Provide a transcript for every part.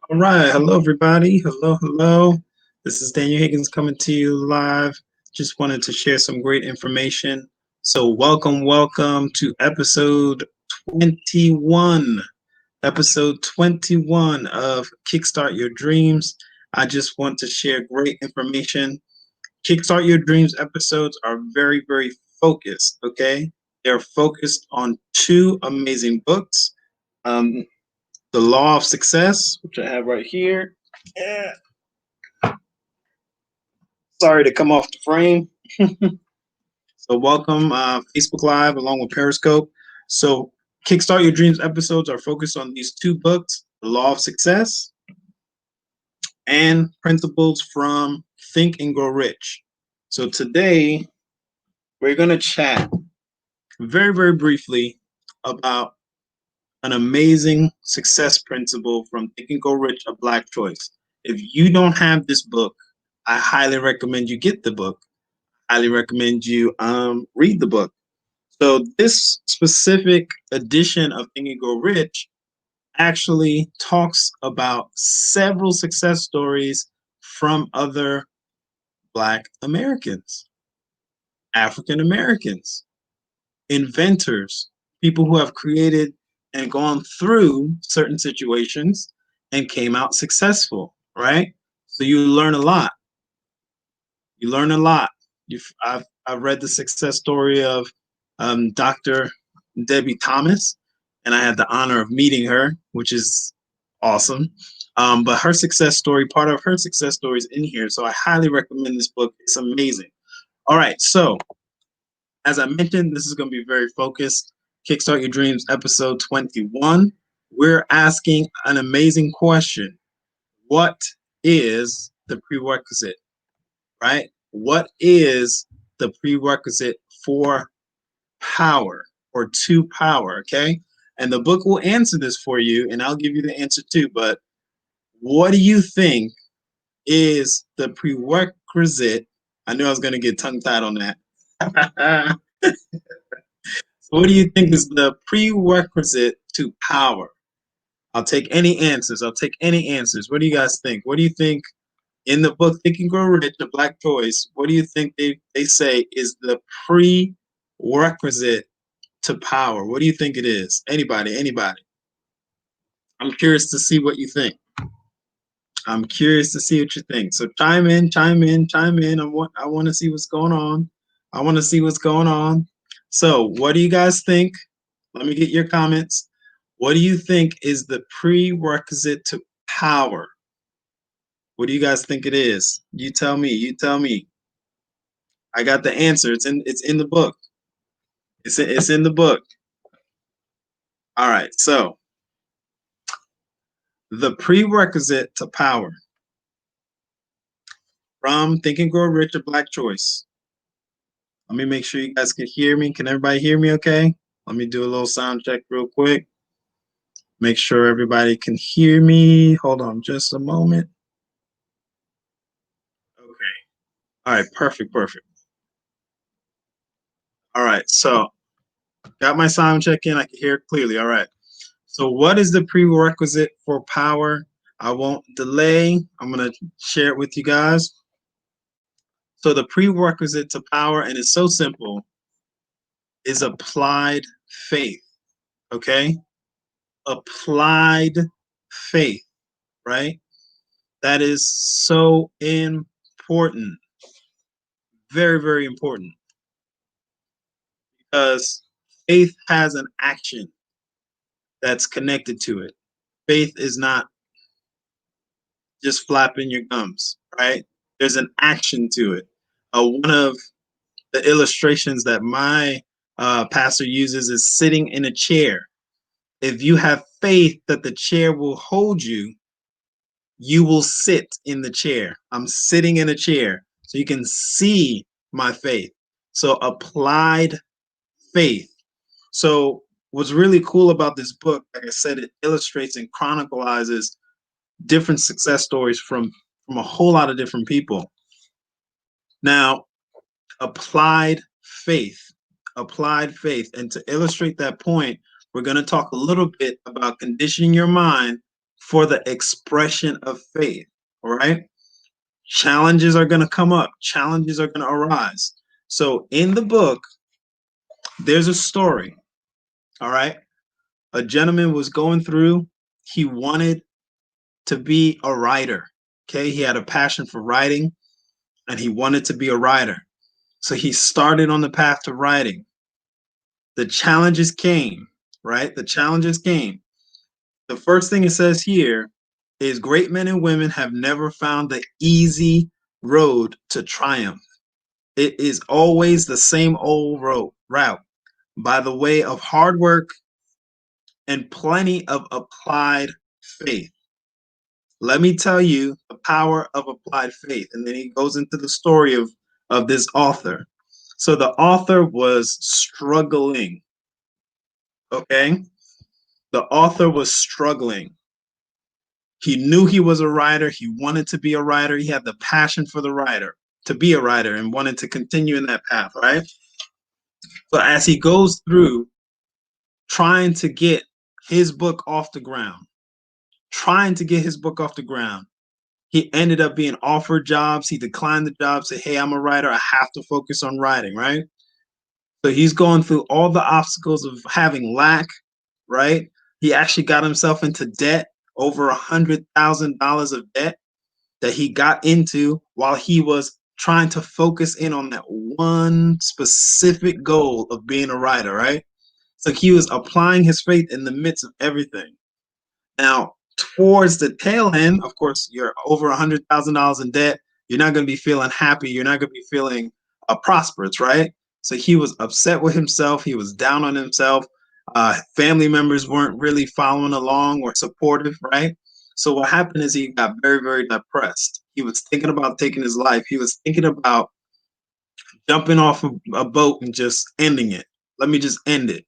All right. Hello, everybody. Hello, hello. This is Daniel Higgins coming to you live. Just wanted to share some great information. So, welcome to episode 21. Episode 21 of Kickstart Your Dreams. I just want to share great information. Kickstart Your Dreams episodes are very, very focused, okay? They're focused on two amazing books. Um, the Law of Success, which I have right here. Yeah. Sorry to come off the frame. So welcome Facebook Live along with Periscope. So Kickstart Your Dreams episodes are focused on these two books, The Law of Success and Principles from Think and Grow Rich. So today we're going to chat very, very briefly about an amazing success principle from Think and Grow Rich, A Black Choice. If you don't have this book, I highly recommend you get the book. Highly recommend you read the book. So this specific edition of Think and Grow Rich actually talks about several success stories from other Black Americans, African Americans, inventors, people who have created and gone through certain situations and came out successful, right? So you learn a lot. You learn a lot. I've read the success story of Dr. Debbie Thomas, and I had the honor of meeting her, which is awesome. But her success story, part of her success story is in here. So I highly recommend this book. It's amazing. All right. So as I mentioned, this is going to be very focused. Kickstart Your Dreams, episode 21. We're asking an amazing question. What is the prerequisite, right? What is the prerequisite for power or to power, okay? And the book will answer this for you, and I'll give you the answer too. But what do you think is the prerequisite? I knew I was going to get tongue tied on that. So what do you think is the prerequisite to power? I'll take any answers. I'll take any answers. What do you guys think? What do you think in the book Think and Grow Rich, The Black Choice? What do you think they say is the prerequisite to power? What do you think it is? Anybody. I'm curious to see what you think. I'm curious to see what you think. So chime in, chime in, chime in. I want to see what's going on. I want to see what's going on. So what do you guys think? Let me get your comments. What do you think is the prerequisite to power? What do you guys think it is? You tell me. You tell me. I got the answer. It's in the book. It's in the book. All right. So the prerequisite to power from Think and Grow Rich, A Black Choice. Let me make sure you guys can hear me. Can everybody hear me okay? Let me do a little sound check real quick. Make sure everybody can hear me. Hold on just a moment. Okay. All right. Perfect. All right. So got my sound check in. I can hear it clearly. All right. So what is the prerequisite for power? I won't delay. I'm going to share it with you guys. So the prerequisite to power, and it's so simple, is applied faith. Okay? Applied faith, right? That is so important. Very, very important. Because faith has an action that's connected to it. Faith is not just flapping your gums, right? There's an action to it. One of the illustrations that my pastor uses is sitting in a chair. If you have faith that the chair will hold you, you will sit in the chair. I'm sitting in a chair, so you can see my faith. So applied faith. So what's really cool about this book, like I said, it illustrates and chronicles different success stories from a whole lot of different people. Now, applied faith, applied faith. And to illustrate that point, we're going to talk a little bit about conditioning your mind for the expression of faith. All right. Challenges are going to come up. Challenges are going to arise. So in the book, there's a story. All right. A gentleman was going through, he wanted to be a writer. Okay. He had a passion for writing and he wanted to be a writer. So he started on the path to writing. The challenges came, right? The challenges came. The first thing it says here is great men and women have never found the easy road to triumph. It is always the same old route by the way of hard work and plenty of applied faith. Let me tell you the power of applied faith. And then he goes into the story of this author. So the author was struggling. Okay. The author was struggling. He knew he was a writer. He wanted to be a writer. He had the passion for the writer, to be a writer, and wanted to continue in that path, right? So as he goes through trying to get his book off the ground, he ended up being offered jobs. He declined the job, said, hey, I'm a writer. I have to focus on writing, right? So he's going through all the obstacles of having lack, right? He actually got himself into debt, over $100,000 of debt that he got into while he was trying to focus in on that one specific goal of being a writer, right? So he was applying his faith in the midst of everything. Now, towards the tail end, of course, you're over $100,000 in debt. You're not going to be feeling happy. You're not going to be feeling prosperous, right? So he was upset with himself. He was down on himself. Family members weren't really following along or supportive, right? So what happened is he got very, very depressed. He was thinking about taking his life. He was thinking about jumping off a boat and just ending it. Let me just end it.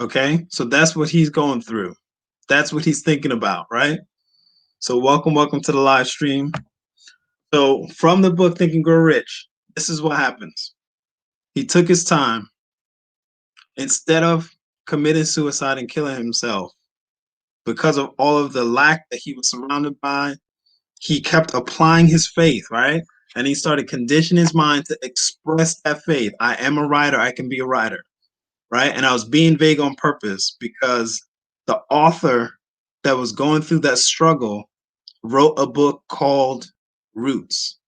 Okay, so that's what he's going through. That's what he's thinking about, right? So welcome to the live stream. So from the book Think and Grow Rich, this is what happens. He took his time. Instead of committing suicide and killing himself, because of all of the lack that he was surrounded by, he kept applying his faith, right? And he started conditioning his mind to express that faith. I am a writer. I can be a writer, right? And I was being vague on purpose because the author that was going through that struggle wrote a book called Roots.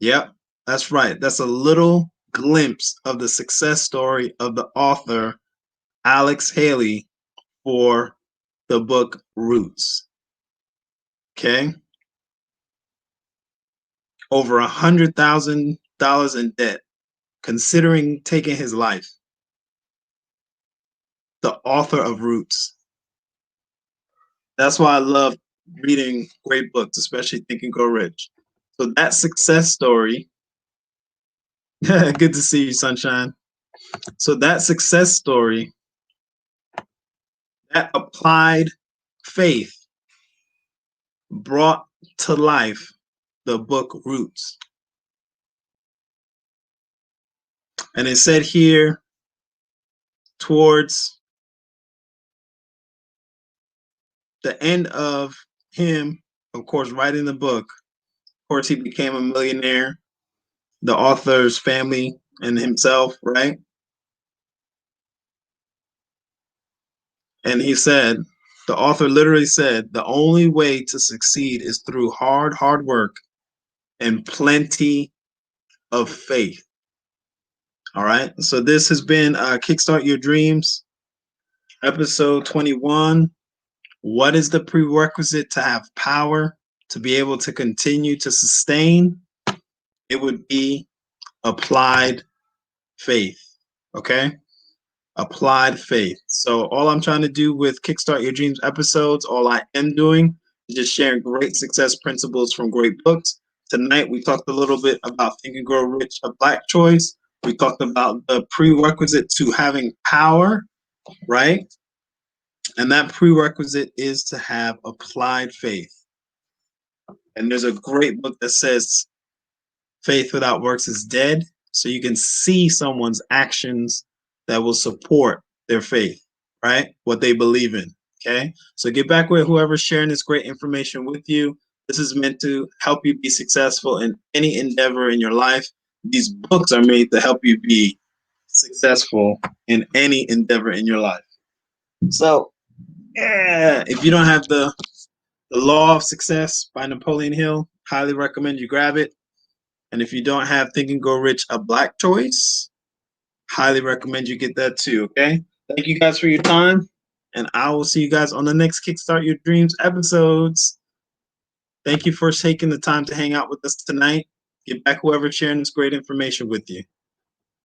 Yep, that's right. That's a little glimpse of the success story of the author, Alex Haley, for the book Roots. Okay. Over $100,000 in debt, considering taking his life. The author of Roots. That's why I love reading great books, especially Think and Grow Rich. So that success story, good to see you, Sunshine. So that success story, that applied faith brought to life the book Roots. And it said here towards the end of him, of course, writing the book, of course, he became a millionaire, the author's family and himself, right? And he said, the author literally said, the only way to succeed is through hard work and plenty of faith. All right. So this has been Kickstart Your Dreams, episode 21. What is the prerequisite to have power, to be able to continue to sustain? It would be applied faith. Okay. Applied faith. So all I'm trying to do with Kickstart Your Dreams episodes, all I am doing is just sharing great success principles from great books. Tonight, we talked a little bit about Think and Grow Rich, A Black Choice. We talked about the prerequisite to having power, right? And that prerequisite is to have applied faith. And there's a great book that says faith without works is dead. So you can see someone's actions that will support their faith, right? What they believe in. Okay, so get back with whoever's sharing this great information with you. This is meant to help you be successful in any endeavor in your life. These books are made to help you be successful in any endeavor in your life. So, yeah, if you don't have the Law of Success by Napoleon Hill, highly recommend you grab it. And if you don't have Think and Grow Rich, a Black choice, highly recommend you get that too. Okay. Thank you guys for your time. And I will see you guys on the next Kickstart Your Dreams episodes. Thank you for taking the time to hang out with us tonight. Get back whoever's sharing this great information with you.